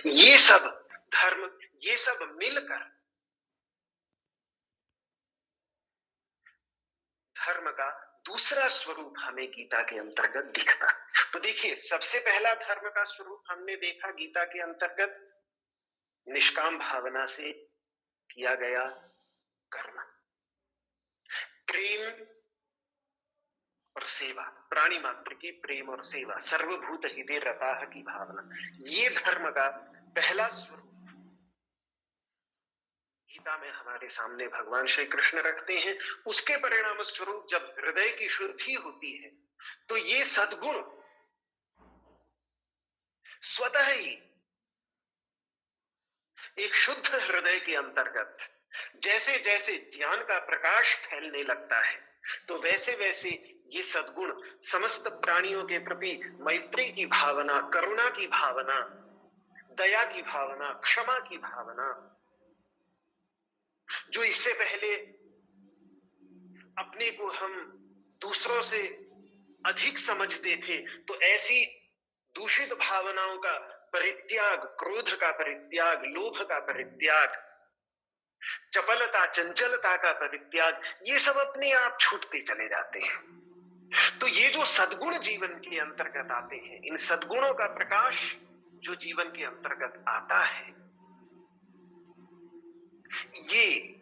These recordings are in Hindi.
ये सब धर्म, ये सब मिलकर धर्म का दूसरा स्वरूप हमें गीता के अंतर्गत दिखता। तो देखिए, सबसे पहला धर्म का स्वरूप हमने देखा गीता के अंतर्गत निष्काम भावना से किया गया कर्म, प्रेम और सेवा, प्राणी मात्र की प्रेम और सेवा, सर्वभूत हिते रताह की भावना, ये धर्म का पहला स्वरूप गीता में हमारे सामने भगवान श्री कृष्ण रखते हैं। उसके परिणाम स्वरूप जब हृदय की शुद्धि होती है तो ये सद्गुण स्वतः ही एक शुद्ध हृदय के अंतर्गत जैसे जैसे ज्ञान का प्रकाश फैलने लगता है तो वैसे वैसे ये सद्गुण समस्त प्राणियों के प्रति मैत्री की भावना, करुणा की भावना, दया की भावना, क्षमा की भावना, जो इससे पहले अपने को हम दूसरों से अधिक समझते थे, तो ऐसी दूषित भावनाओं का परित्याग, क्रोध का परित्याग, लोभ का परित्याग, चपलता, चंचलता का परित्याग, ये सब अपने आप छूटते चले जाते हैं। तो ये जो सद्गुण जीवन के अंतर्गत आते हैं, इन सद्गुणों का प्रकाश जो जीवन के अंतर्गत आता है, ये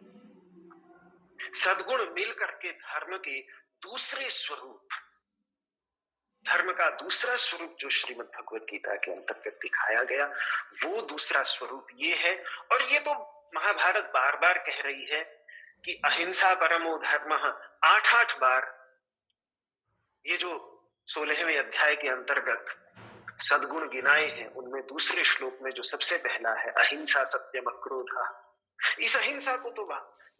सद्गुण मिलकर के धर्म के दूसरे स्वरूप, धर्म का दूसरा स्वरूप जो श्रीमद् भगवत गीता के अंतर्गत दिखाया गया, वो दूसरा स्वरूप ये है। और ये तो महाभारत बार बार कह रही है कि अहिंसा परमो धर्म, 8-8 बार ये जो 16वें अध्याय के अंतर्गत सद्गुण गिनाए हैं, उनमें दूसरे श्लोक में जो सबसे पहला है अहिंसा सत्यम अक्रोध, इस अहिंसा को तो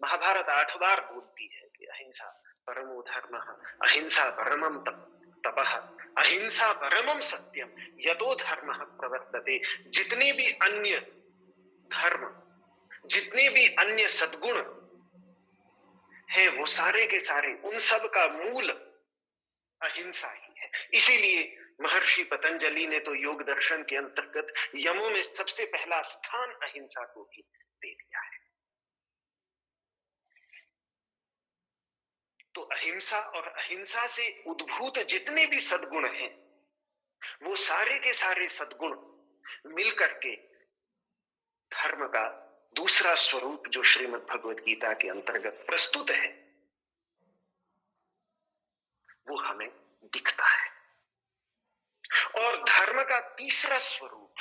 महाभारत 8 बार बोलती है कि अहिंसा परमो धर्म, अहिंसा परमम तपः, अहिंसा परमम सत्यम, यतो धर्म प्रवर्तते। जितने भी अन्य धर्म, जितने भी अन्य सद्गुण है, वो सारे के सारे, उन सब का मूल अहिंसा ही है। इसीलिए महर्षि पतंजलि ने तो योग दर्शन के अंतर्गत यमों में सबसे पहला स्थान अहिंसा को भी दे दिया है। तो अहिंसा और अहिंसा से उद्भूत जितने भी सद्गुण हैं, वो सारे के सारे सद्गुण मिलकर के धर्म का दूसरा स्वरूप जो श्रीमद् भगवत गीता के अंतर्गत प्रस्तुत है, वो हमें दिखता है। और धर्म का तीसरा स्वरूप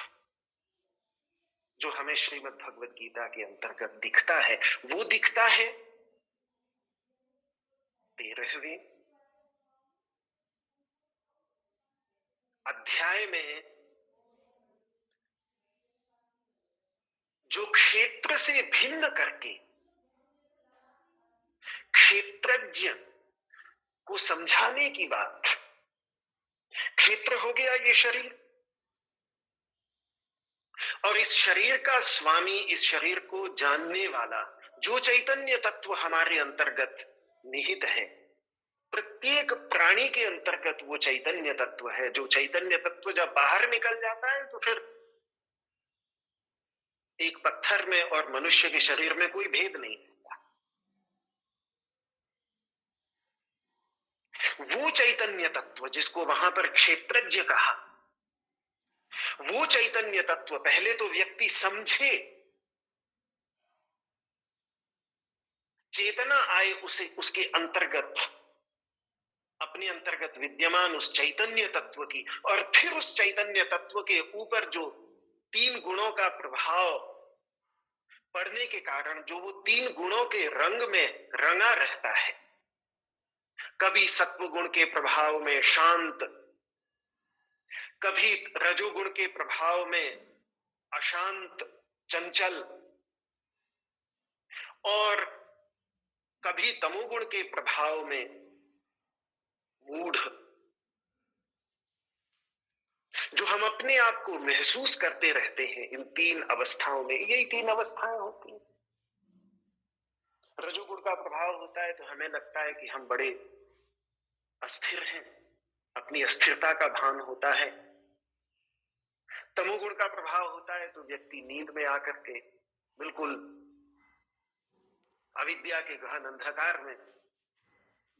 जो हमें श्रीमद् भगवत गीता के अंतर्गत दिखता है, वो दिखता है 13वें अध्याय में, जो क्षेत्र से भिन्न करके क्षेत्रज्ञ को समझाने की बात। क्षेत्र हो गया ये शरीर, और इस शरीर का स्वामी, इस शरीर को जानने वाला जो चैतन्य तत्व हमारे अंतर्गत निहित है, प्रत्येक प्राणी के अंतर्गत वो चैतन्य तत्व है। जो चैतन्य तत्व जब बाहर निकल जाता है तो फिर एक पत्थर में और मनुष्य के शरीर में कोई भेद नहीं होता। वो चैतन्य तत्व जिसको वहां पर क्षेत्रज्ञ कहा, वो चैतन्य तत्व पहले तो व्यक्ति समझे, चेतना आए उसे, उसके अंतर्गत, अपने अंतर्गत विद्यमान उस चैतन्य तत्व की, और फिर उस चैतन्य तत्व के ऊपर जो 3 गुणों का प्रभाव पड़ने के कारण जो वो 3 गुणों के रंग में रंगा रहता है, कभी सत्वगुण के प्रभाव में शांत, कभी रजोगुण के प्रभाव में अशांत चंचल, और कभी तमोगुण के प्रभाव में मूढ़, जो हम अपने आप को महसूस करते रहते हैं इन 3 अवस्थाओं में। यही 3 अवस्थाएं होती हैं। रजोगुण का प्रभाव होता है तो हमें लगता है कि हम बड़े अस्थिर हैं, अपनी अस्थिरता का भान होता है। तमोगुण का प्रभाव होता है तो व्यक्ति नींद में आकर के बिल्कुल अविद्या के गहन अंधकार में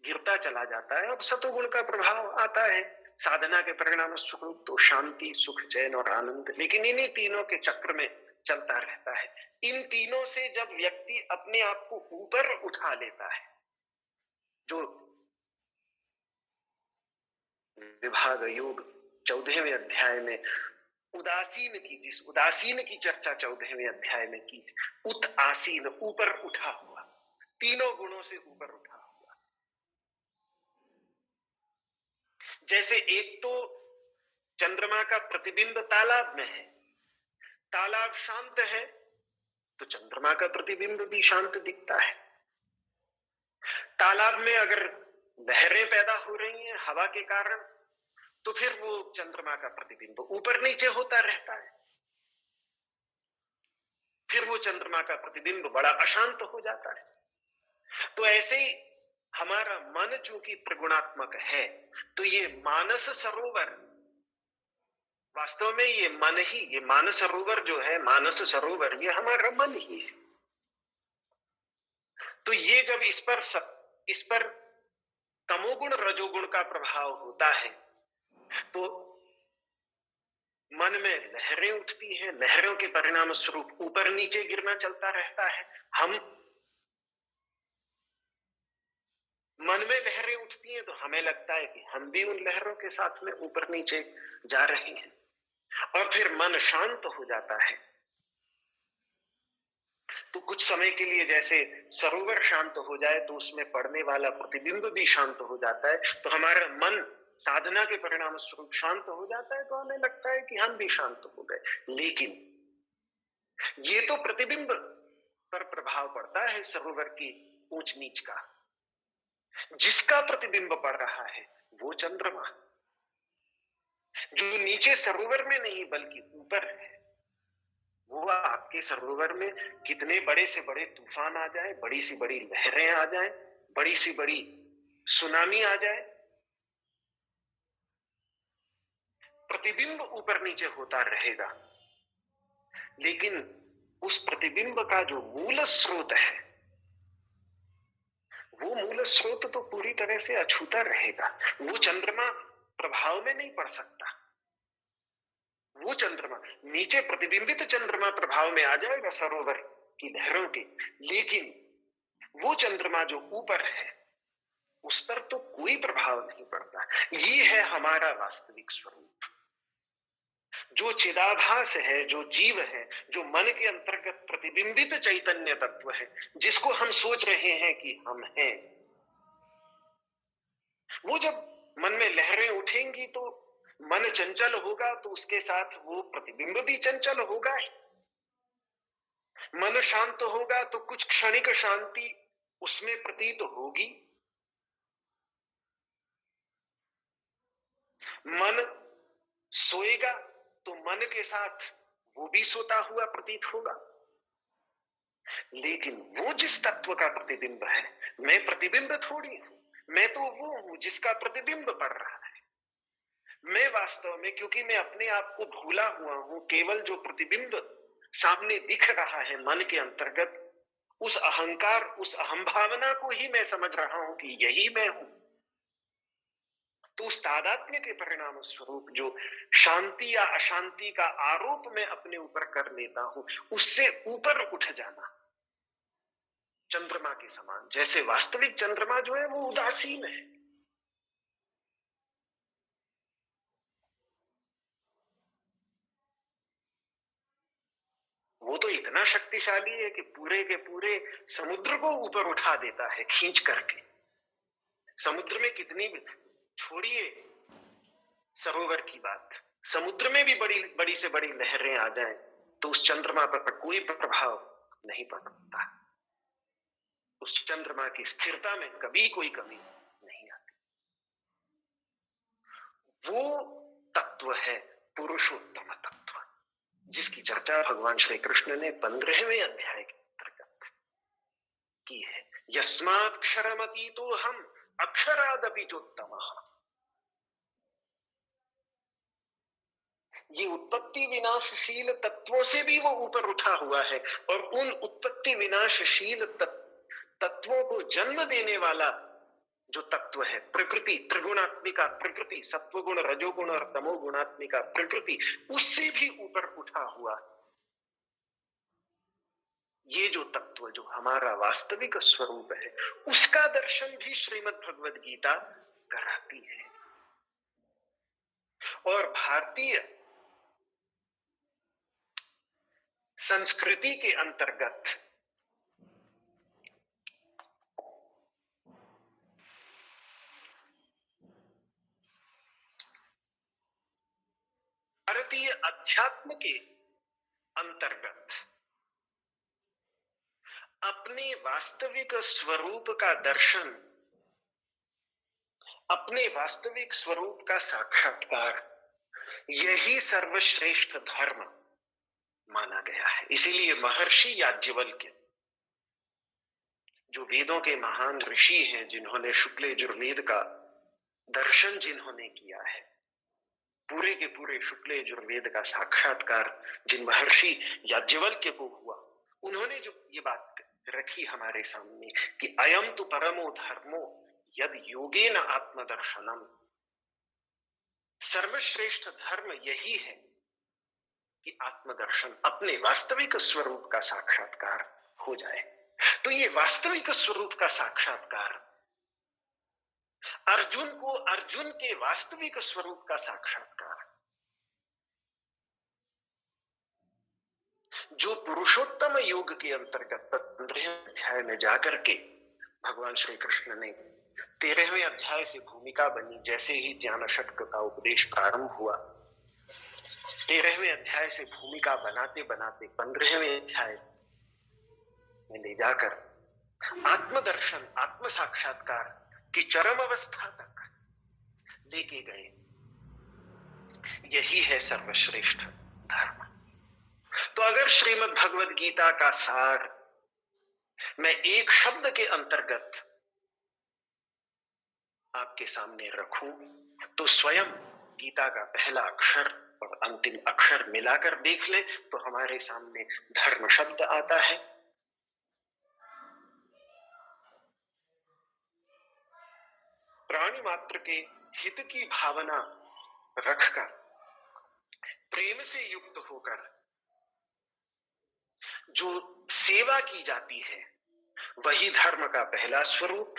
गिरता चला जाता है। और सतोगुण का प्रभाव आता है साधना के परिणाम स्वरूप तो शांति, सुख, चैन और आनंद। लेकिन इन्हीं तीनों के चक्र में चलता रहता है। इन तीनों से जब व्यक्ति अपने आप को ऊपर उठा लेता है, जो विभाग योग 14वें अध्याय में जिस उदासीन की चर्चा 14वें अध्याय में की, उत आसीन, ऊपर उठा हुआ, तीनों गुणों से ऊपर उठा हुआ। जैसे एक तो चंद्रमा का प्रतिबिंब तालाब में है, तालाब शांत है तो चंद्रमा का प्रतिबिंब भी शांत दिखता है। तालाब में अगर लहरें पैदा हो रही हैं हवा के कारण, तो फिर वो चंद्रमा का प्रतिबिंब ऊपर नीचे होता रहता है, फिर वो चंद्रमा का प्रतिबिंब बड़ा अशांत हो जाता है। तो ऐसे ही हमारा मन चूंकि त्रिगुणात्मक है, तो ये मानस सरोवर, वास्तव में ये मन ही, ये मानस सरोवर जो है, मानस सरोवर ये हमारा मन ही है। तो ये जब इस पर तमोगुण रजोगुण का प्रभाव होता है तो मन में लहरें उठती हैं, लहरों के परिणाम स्वरूप ऊपर नीचे गिरना चलता रहता है। हम मन में लहरें उठती हैं तो हमें लगता है कि हम भी उन लहरों के साथ में ऊपर नीचे जा रहे हैं, और फिर मन शांत हो जाता है। तो कुछ समय के लिए जैसे सरोवर शांत हो जाए तो उसमें पड़ने वाला प्रतिबिंब भी शांत हो जाता है, तो हमारा मन साधना के परिणाम स्वरूप शांत हो जाता है, तो हमें लगता है कि हम भी शांत हो गए। लेकिन ये तो प्रतिबिंब पर प्रभाव पड़ता है सरोवर की ऊंच नीच का। जिसका प्रतिबिंब पड़ रहा है वो चंद्रमा, जो नीचे सरोवर में नहीं बल्कि ऊपर है, वो आपके सरोवर में कितने बड़े से बड़े तूफान आ जाए, बड़ी सी बड़ी लहरें आ जाए, बड़ी सी बड़ी सुनामी आ जाए, प्रतिबिंब ऊपर नीचे होता रहेगा। लेकिन उस प्रतिबिंब का जो मूल स्रोत है, वो मूल स्रोत तो पूरी तरह से अछूता रहेगा। वो चंद्रमा प्रभाव में नहीं पड़ सकता। वो चंद्रमा, नीचे प्रतिबिंबित चंद्रमा प्रभाव में आ जाएगा सरोवर की लहरों के, लेकिन वो चंद्रमा जो ऊपर है उस पर तो कोई प्रभाव नहीं पड़ता। ये है हमारा वास्तविक स्वरूप, जो चिदाभास है, जो जीव है, जो मन के अंतर्गत प्रतिबिंबित चैतन्य तत्व है, जिसको हम सोच रहे हैं कि हम हैं। वो जब मन में लहरें उठेंगी तो मन चंचल होगा, तो उसके साथ वो प्रतिबिंब भी चंचल होगा ही। मन शांत होगा तो कुछ क्षणिक शांति उसमें प्रतीत होगी। मन सोएगा तो मन के साथ वो भी सोता हुआ प्रतीत होगा। लेकिन वो जिस तत्व का प्रतिबिंब है, मैं प्रतिबिंब थोड़ी हूं, मैं तो वो हूं जिसका प्रतिबिंब पड़ रहा है। मैं वास्तव में, क्योंकि मैं अपने आप को भूला हुआ हूं, केवल जो प्रतिबिंब सामने दिख रहा है मन के अंतर्गत, उस अहंकार, उस अहम भावना को ही मैं समझ रहा हूं कि यही मैं हूं। तो उस तादात्म्य के परिणाम स्वरूप जो शांति या अशांति का आरोप मैं अपने ऊपर कर लेता हूं, उससे ऊपर उठ जाना चंद्रमा के समान। जैसे वास्तविक चंद्रमा जो है वो उदासीन है, वो तो इतना शक्तिशाली है कि पूरे के पूरे समुद्र को ऊपर उठा देता है खींच करके। समुद्र में कितनी, छोड़िए सरोवर की बात, समुद्र में भी बड़ी बड़ी से बड़ी लहरें आ जाएं तो उस चंद्रमा पर कोई प्रभाव नहीं पड़ता। उस चंद्रमा की स्थिरता में कभी कोई कमी नहीं आती। वो तत्व है पुरुषोत्तम तत्व, जिसकी चर्चा भगवान श्री कृष्ण ने 15वें अध्याय के अंतर्गत की है। यस्मात् क्षरमतीतो हम अक्षरादपि चोत्तमः। ये उत्पत्ति विनाशशील तत्वों से भी वो ऊपर उठा हुआ है, और उन उत्पत्ति विनाशशील तत्वों को जन्म देने वाला जो तत्व है प्रकृति, त्रिगुणात्मिका प्रकृति, सत्वगुण रजोगुण और तमोगुणात्मिका प्रकृति, उससे भी ऊपर उठा हुआ ये जो तत्व, जो हमारा वास्तविक स्वरूप है, उसका दर्शन भी श्रीमद् भगवद गीता कराती है। और भारतीय संस्कृति के अंतर्गत भारतीय अध्यात्म के अंतर्गत अपने वास्तविक स्वरूप का दर्शन, अपने वास्तविक स्वरूप का साक्षात्कार, यही सर्वश्रेष्ठ धर्म माना गया है। इसीलिए महर्षि याज्ञवल्क्य, जो वेदों के महान ऋषि हैं, जिन्होंने शुक्ल यजुर्वेद का दर्शन जिन्होंने किया है, पूरे के पूरे शुक्ल यजुर्वेद का साक्षात्कार जिन महर्षि याज्ञवल्क्य को हुआ, उन्होंने जो ये बात रखी हमारे सामने कि अयम तो परमो धर्मो यद योगेन आत्मदर्शनम, सर्वश्रेष्ठ धर्म यही है कि आत्मदर्शन, अपने वास्तविक स्वरूप का साक्षात्कार हो जाए। तो ये वास्तविक स्वरूप का साक्षात्कार अर्जुन को, अर्जुन के वास्तविक स्वरूप का साक्षात्कार, जो पुरुषोत्तम योग के अंतर्गत 15वें अध्याय में जाकर के भगवान श्री कृष्ण ने 13वें अध्याय से भूमिका बनी। जैसे ही ज्ञान शतक का उपदेश प्रारंभ हुआ, 13वें अध्याय से भूमिका बनाते बनाते 15वें अध्याय में ले जाकर आत्मदर्शन, आत्म साक्षात्कार की चरम अवस्था तक लेके गए। यही है सर्वश्रेष्ठ धर्म। तो अगर श्रीमद् भगवद गीता का सार मैं एक शब्द के अंतर्गत आपके सामने रखूं, तो स्वयं गीता का पहला अक्षर और अंतिम अक्षर मिलाकर देख ले तो हमारे सामने धर्म शब्द आता है। प्राणी मात्र के हित की भावना रखकर, प्रेम से युक्त होकर जो सेवा की जाती है, वही धर्म का पहला स्वरूप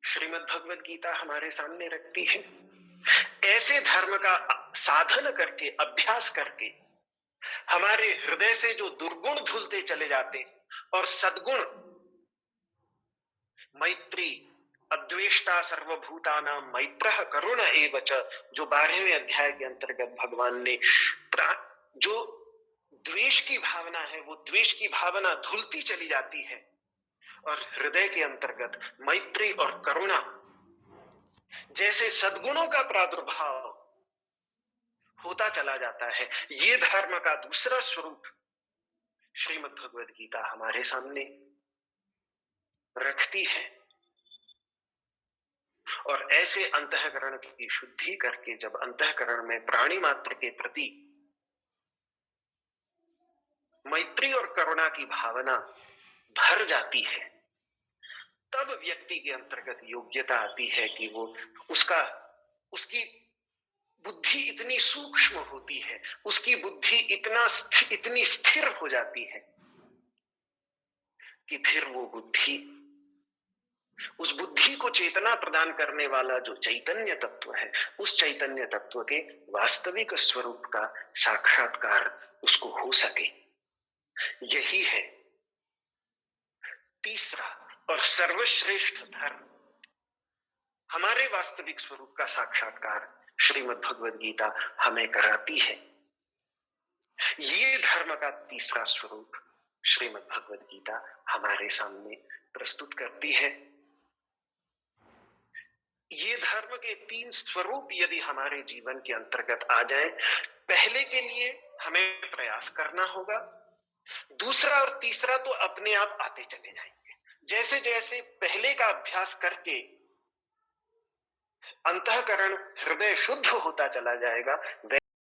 श्रीमद् भगवद गीता हमारे सामने रखती है। ऐसे धर्म का साधन करके, अभ्यास करके हमारे हृदय से जो दुर्गुण धुलते चले जाते और सद्गुण मैत्री, अद्वेष्टा सर्वभूतानां मैत्रः करुण एव च, जो 12वें अध्याय के अंतर्गत भगवान ने जो द्वेष की भावना है, वो द्वेष की भावना धुलती चली जाती है और हृदय के अंतर्गत मैत्री और करुणा जैसे सद्गुणों का प्रादुर्भाव होता चला जाता है। ये धर्म का दूसरा स्वरूप श्रीमद् भगवद गीता हमारे सामने रखती है। और ऐसे अंतःकरण की शुद्धि करके जब अंतःकरण में प्राणी मात्र के प्रति मैत्री और करुणा की भावना भर जाती है, तब व्यक्ति के अंतर्गत योग्यता आती है कि वो उसकी बुद्धि इतनी सूक्ष्म होती है, उसकी बुद्धि इतनी स्थिर हो जाती है कि फिर वो बुद्धि, उस बुद्धि को चेतना प्रदान करने वाला जो चैतन्य तत्व है, उस चैतन्य तत्व के वास्तविक स्वरूप का साक्षात्कार उसको हो सके। यही है तीसरा और सर्वश्रेष्ठ धर्म। हमारे वास्तविक स्वरूप का साक्षात्कार श्रीमद् भगवद गीता हमें कराती है। ये धर्म का तीसरा स्वरूप श्रीमद् भगवद गीता हमारे सामने प्रस्तुत करती है। ये धर्म के 3 स्वरूप यदि हमारे जीवन के अंतर्गत आ जाएं, पहले के लिए हमें प्रयास करना होगा, दूसरा और तीसरा तो अपने आप आते चले जाएंगे। जैसे जैसे पहले का अभ्यास करके अंतःकरण, हृदय शुद्ध होता चला जाएगा,